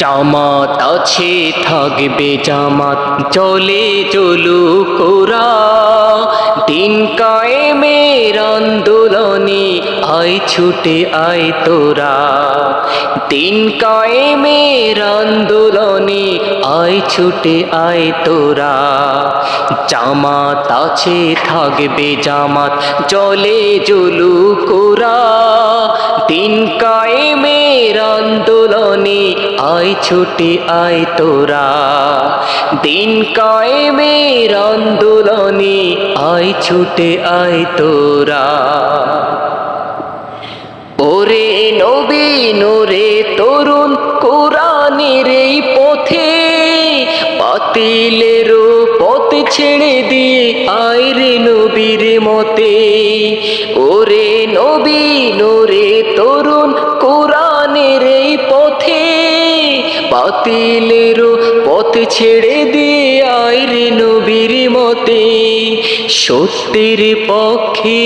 জামাত আছে থাকবে জামাত, চলে চলুক ওরা, দিন কায়েমের আন্দোলনে আয় ছুটে আয় তোরা। দিন কায়েমের আন্দোলনে আয় ছুটে আয় তোরা। জামাত আছে থাকবে জামাত, চলে চলুক ওরা, দিন কায়েমের আন্দোলনে আয় ছুটে আয় তোরা। দিন কায়েমের আন্দোলনে আয় ছুটে আয় তোরা। ওরে নবীন ওরে তরুণ, কোরআনের এই পথে বাতিলেরও পথ ছেড়ে দিয়ে আয় রে নবীর মতে। ওরে নবীন ওরে তরুণ, কোরআনের এই পথে বাতিলেরও পথ ছেড়ে দিয়ে আয় রে নবীর মতে। সত্যের পক্ষে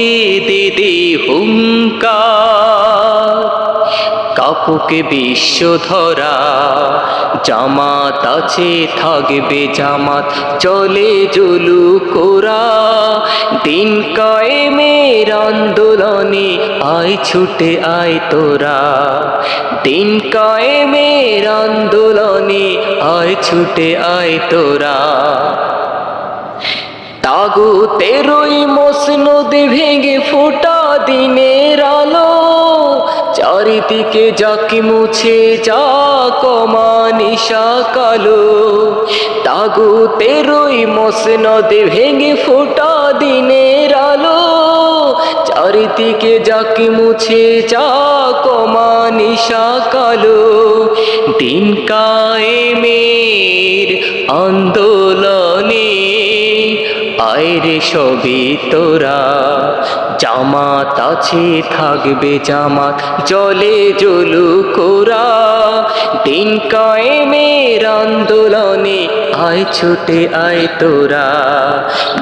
দে দে হুঙ্কার, কাপুকে বিশ্ব ধরা। জামাত আছে থাকবে জামাত, চলে চলুক ওরা, দিন কায়েমের আন্দোলনে আয় ছুটে আয় তোরা। দিন কায়েমের আন্দোলনে আয় ছুটে আয় তোরা। তাগুতেরই মসনদ ভেঙে ফোটা দিনের আলো, চারিদিকে যাকে মুছে যা কমানিশা কালো। তাগুতেরই মসনদ ভেঙে ফোটা দিনের আলো, চারিদিকে যাকে মুছে যা কমানিশা কালো। দিন কায়েমের আন্দোলনে আয় রে সবই তোরা। জামাত আছে থাকবে জামাত, চলে চলুক ওরা, দিন কায়েমের আন্দোলনে আয় ছুটে আয় তোরা।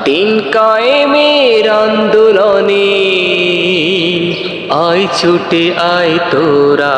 দিন কায়েমের আন্দোলনে আয় ছুটে আয় তোরা।